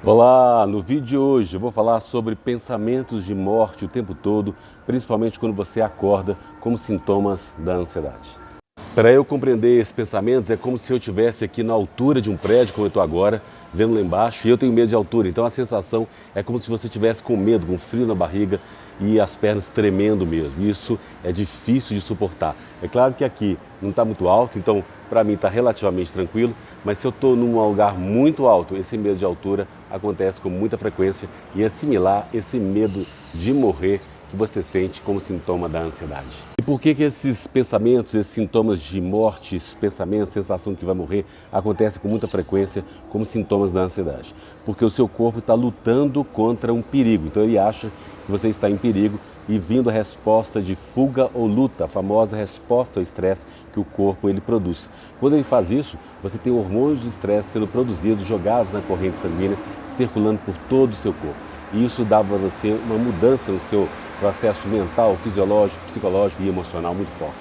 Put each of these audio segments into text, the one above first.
Olá, no vídeo de hoje eu vou falar sobre pensamentos de morte o tempo todo, principalmente quando você acorda, como sintomas da ansiedade. Para eu compreender esses pensamentos, é como se eu estivesse aqui na altura de um prédio, como eu estou agora, vendo lá embaixo, e eu tenho medo de altura, então a sensação é como se você estivesse com medo, com frio na barriga e as pernas tremendo mesmo. Isso é difícil de suportar. É claro que aqui não está muito alto, então para mim está relativamente tranquilo, mas se eu estou num lugar muito alto, esse medo de altura acontece com muita frequência e é similar esse medo de morrer que você sente como sintoma da ansiedade. E por que esses pensamentos, esses sintomas de morte, esses pensamentos, sensação de que vai morrer, acontecem com muita frequência como sintomas da ansiedade? Porque o seu corpo está lutando contra um perigo, então ele acha que você está em perigo e vindo a resposta de fuga ou luta, a famosa resposta ao estresse que o corpo ele produz. Quando ele faz isso, você tem hormônios de estresse sendo produzidos, jogados na corrente sanguínea, circulando por todo o seu corpo. E isso dá para você uma mudança no seu processo mental, fisiológico, psicológico e emocional muito forte.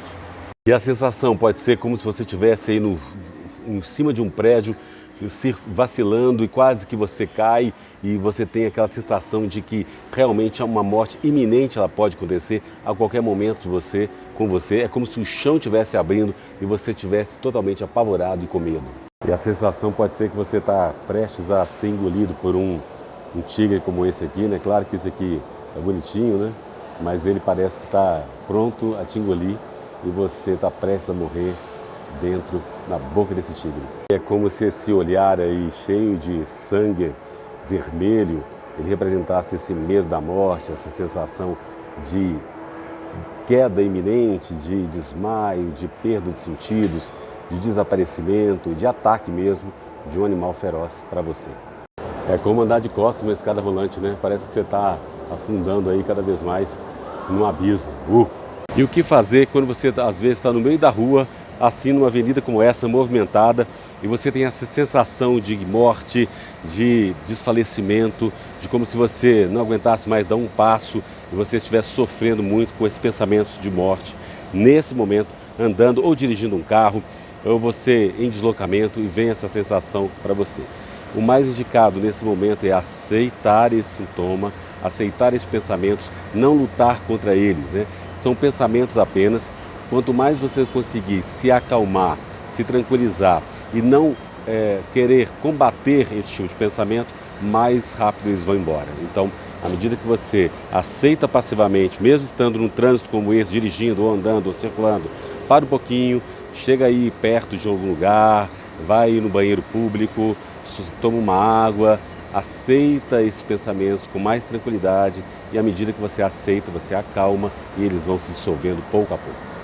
E a sensação pode ser como se você estivesse aí em cima de um prédio, vacilando e quase que você cai e você tem aquela sensação de que realmente é uma morte iminente, ela pode acontecer a qualquer momento com você. É como se o chão estivesse abrindo e você estivesse totalmente apavorado e com medo. E a sensação pode ser que você está prestes a ser engolido por um tigre como esse aqui, né? Claro que esse aqui é bonitinho, né? Mas ele parece que está pronto a te engolir e você está prestes a morrer dentro, na boca desse tigre. É como se esse olhar aí cheio de sangue vermelho, ele representasse esse medo da morte, essa sensação de queda iminente, de desmaio, de perda de sentidos, de desaparecimento, de ataque mesmo de um animal feroz para você. É como andar de costas numa escada rolante, né? Parece que você está afundando aí cada vez mais num abismo. E o que fazer quando você às vezes está no meio da rua, assim numa avenida como essa, movimentada, e você tem essa sensação de morte, de desfalecimento, de como se você não aguentasse mais dar um passo e você estivesse sofrendo muito com esses pensamentos de morte. Nesse momento, andando ou dirigindo um carro, ou você em deslocamento e vem essa sensação para você. O mais indicado nesse momento é aceitar esse sintoma, aceitar esses pensamentos, não lutar contra eles, né? São pensamentos apenas. Quanto mais você conseguir se acalmar, se tranquilizar e não querer combater esse tipo de pensamento, mais rápido eles vão embora. Então, à medida que você aceita passivamente, mesmo estando num trânsito como esse, dirigindo, ou andando, ou circulando, para um pouquinho, chega aí perto de algum lugar, vai no banheiro público, toma uma água, aceita esses pensamentos com mais tranquilidade e à medida que você aceita, você acalma e eles vão se dissolvendo pouco a pouco.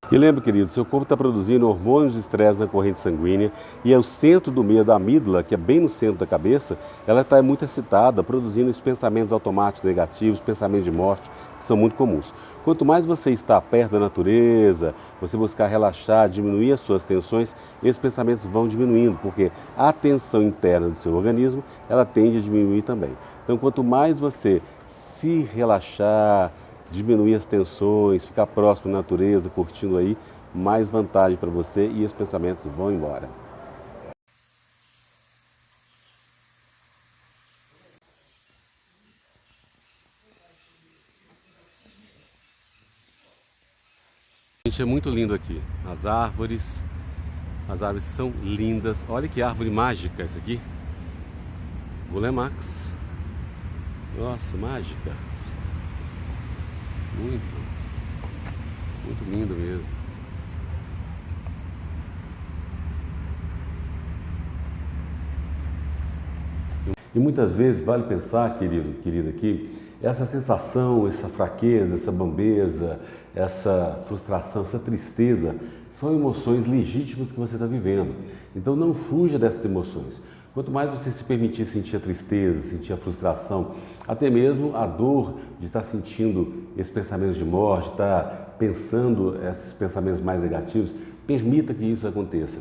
E lembra, querido, seu corpo está produzindo hormônios de estresse na corrente sanguínea e é o centro do medo, a amígdala, que é bem no centro da cabeça, ela está muito excitada, produzindo esses pensamentos automáticos negativos, pensamentos de morte, que são muito comuns. Quanto mais você está perto da natureza, você buscar relaxar, diminuir as suas tensões, esses pensamentos vão diminuindo, porque a tensão interna do seu organismo, ela tende a diminuir também. Então, quanto mais você se relaxar, diminuir as tensões, ficar próximo da natureza, curtindo aí, mais vantagem para você e os pensamentos vão embora. Gente, é muito lindo aqui. As árvores são lindas. Olha que árvore mágica essa aqui. Bulemax. Nossa, mágica. Muito lindo mesmo. E muitas vezes vale pensar, querida, que essa sensação, essa fraqueza, essa bambeza, essa frustração, essa tristeza, são emoções legítimas que você está vivendo. Então não fuja dessas emoções. Quanto mais você se permitir sentir a tristeza, sentir a frustração, até mesmo a dor de estar sentindo esses pensamentos de morte, estar pensando esses pensamentos mais negativos, permita que isso aconteça.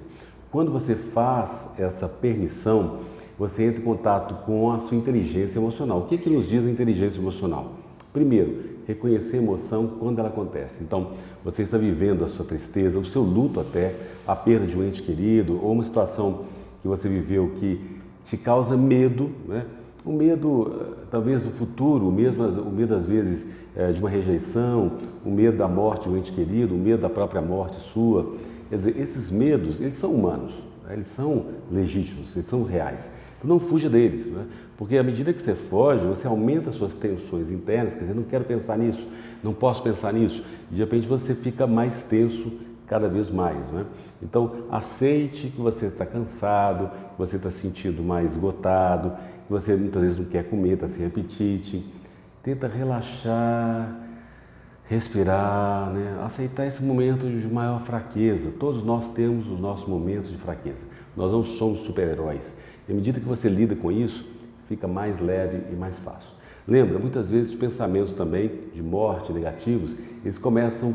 Quando você faz essa permissão, você entra em contato com a sua inteligência emocional. O que que nos diz a inteligência emocional? Primeiro, reconhecer a emoção quando ela acontece. Então, você está vivendo a sua tristeza, o seu luto até, a perda de um ente querido, ou uma situação que você viveu que te causa medo, né? O medo talvez do futuro, o medo às vezes de uma rejeição, o medo da morte de um ente querido, o medo da própria morte sua. Quer dizer, esses medos, eles são humanos, né? Eles são legítimos, eles são reais. Então não fuja deles, né? Porque à medida que você foge, você aumenta as suas tensões internas, quer dizer, não quero pensar nisso, não posso pensar nisso, e de repente você fica mais tenso cada vez mais, né? Então aceite que você está cansado, que você está se sentindo mais esgotado, que você muitas vezes não quer comer, está sem apetite. Tenta relaxar, respirar, né? Aceitar esse momento de maior fraqueza. Todos nós temos os nossos momentos de fraqueza. Nós não somos super-heróis. E à medida que você lida com isso, fica mais leve e mais fácil. Lembra, muitas vezes os pensamentos também de morte negativos, eles começam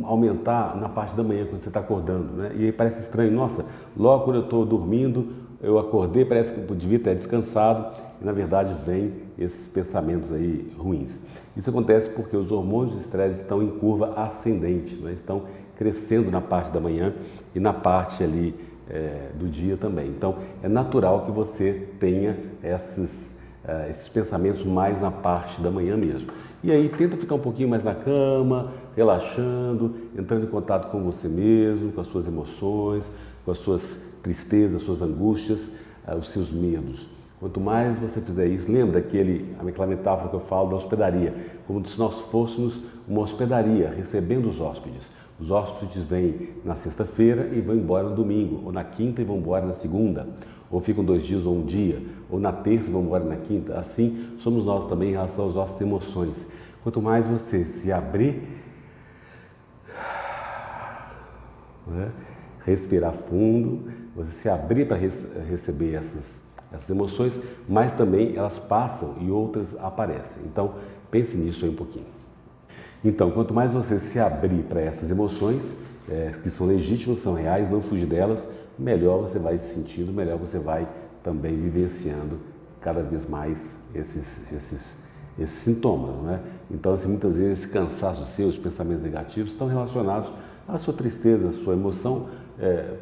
a aumentar na parte da manhã, quando você está acordando, né? E aí parece estranho, nossa, logo quando eu estou dormindo, eu acordei, parece que eu devia ter descansado, e na verdade vem esses pensamentos aí ruins. Isso acontece porque os hormônios de estresse estão em curva ascendente, né? Estão crescendo na parte da manhã e na parte ali do dia também. Então é natural que você tenha esses pensamentos mais na parte da manhã mesmo. E aí tenta ficar um pouquinho mais na cama, relaxando, entrando em contato com você mesmo, com as suas emoções, com as suas tristezas, as suas angústias, os seus medos. Quanto mais você fizer isso, lembra aquela metáfora que eu falo da hospedaria, como se nós fôssemos uma hospedaria recebendo os hóspedes. Os hóspedes vêm na sexta-feira e vão embora no domingo, ou na quinta e vão embora na segunda, ou ficam 2 dias ou um dia, ou na terça e vão embora na quinta. Assim somos nós também em relação às nossas emoções. Quanto mais você se abrir, né? Respirar fundo, você se abrir para receber essas emoções, mas também elas passam e outras aparecem. Então pense nisso aí um pouquinho. Então, quanto mais você se abrir para essas emoções, que são legítimas, são reais, não fugir delas, melhor você vai se sentindo, melhor você vai também vivenciando cada vez mais esses sintomas, né? Então, assim, muitas vezes esse cansaço seu, os pensamentos negativos estão relacionados à sua tristeza, à sua emoção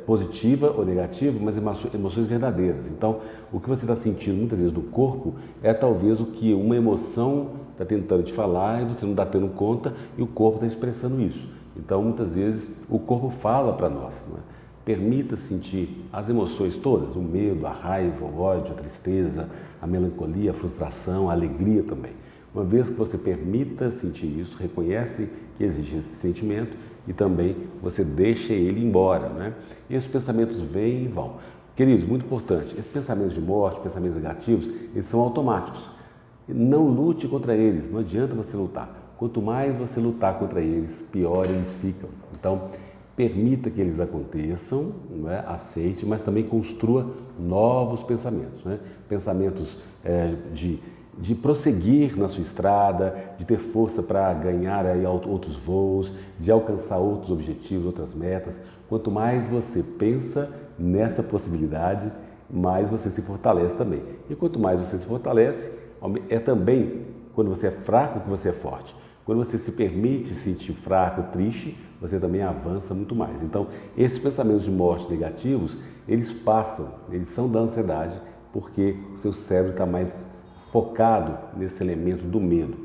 positiva ou negativa, mas emoções verdadeiras. Então, o que você está sentindo muitas vezes do corpo é talvez o que uma emoção está tentando te falar e você não está tendo conta e o corpo está expressando isso. Então, muitas vezes, o corpo fala para nós, né? Permita sentir as emoções todas, o medo, a raiva, o ódio, a tristeza, a melancolia, a frustração, a alegria também. Uma vez que você permita sentir isso, reconhece que existe esse sentimento e também você deixa ele embora, né? E esses pensamentos vêm e vão. Queridos, muito importante, esses pensamentos de morte, pensamentos negativos, eles são automáticos. Não lute contra eles, não adianta você lutar. Quanto mais você lutar contra eles, pior eles ficam. Então, permita que eles aconteçam, não é? Aceite, mas também construa novos pensamentos, né? Pensamentos de prosseguir na sua estrada, de ter força para ganhar aí outros voos, de alcançar outros objetivos, outras metas. Quanto mais você pensa nessa possibilidade, mais você se fortalece também. E quanto mais você se fortalece, é também quando você é fraco que você é forte. Quando você se permite sentir fraco, triste, você também avança muito mais. Então, esses pensamentos de morte negativos, eles passam, eles são da ansiedade, porque o seu cérebro está mais focado nesse elemento do medo.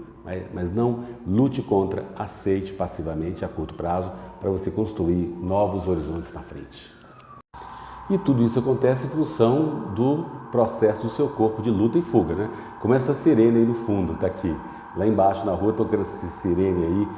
Mas não lute contra, aceite passivamente a curto prazo para você construir novos horizontes na frente. E tudo isso acontece em função do processo do seu corpo de luta e fuga, né? Como essa sirene aí no fundo, está aqui. Lá embaixo na rua tocando essa sirene aí,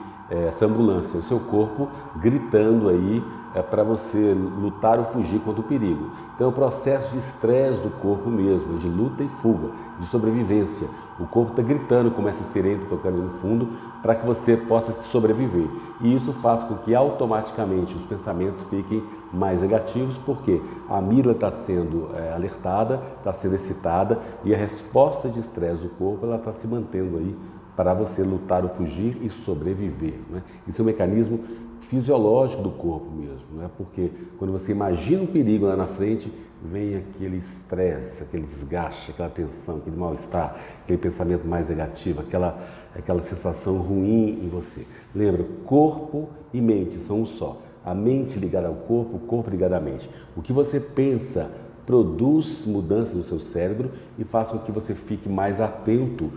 essa ambulância, o seu corpo gritando aí para você lutar ou fugir contra o perigo. Então é um processo de estresse do corpo mesmo, de luta e fuga, de sobrevivência. O corpo está gritando como essa sirene está tocando no fundo para que você possa sobreviver. E isso faz com que automaticamente os pensamentos fiquem mais negativos, porque a amígdala está sendo alertada, está sendo excitada e a resposta de estresse do corpo está se mantendo aí para você lutar ou fugir e sobreviver, né? Isso é um mecanismo fisiológico do corpo mesmo, né? Porque quando você imagina um perigo lá na frente, vem aquele estresse, aquele desgaste, aquela tensão, aquele mal-estar, aquele pensamento mais negativo, aquela sensação ruim em você. Lembra, corpo e mente são um só. A mente ligada ao corpo, o corpo ligado à mente. O que você pensa produz mudanças no seu cérebro e faz com que você fique mais atento,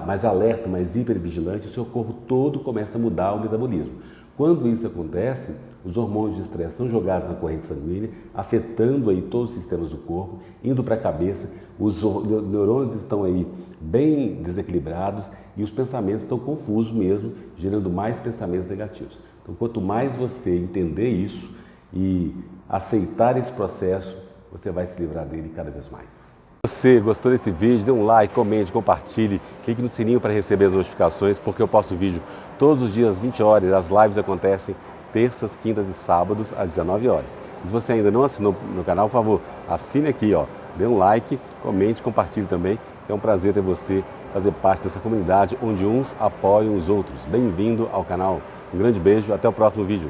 mais alerta, mais hipervigilante, o seu corpo todo começa a mudar o metabolismo. Quando isso acontece, os hormônios de estresse são jogados na corrente sanguínea, afetando aí todos os sistemas do corpo, indo para a cabeça, os neurônios estão aí bem desequilibrados e os pensamentos estão confusos mesmo, gerando mais pensamentos negativos. Então, quanto mais você entender isso e aceitar esse processo, você vai se livrar dele cada vez mais. Se você gostou desse vídeo, dê um like, comente, compartilhe, clique no sininho para receber as notificações, porque eu posto vídeo todos os dias às 20 horas, as lives acontecem terças, quintas e sábados às 19 horas. E se você ainda não assinou no canal, por favor, assine aqui, dê um like, comente, compartilhe também. É um prazer ter você fazer parte dessa comunidade onde uns apoiam os outros. Bem-vindo ao canal. Um grande beijo, até o próximo vídeo.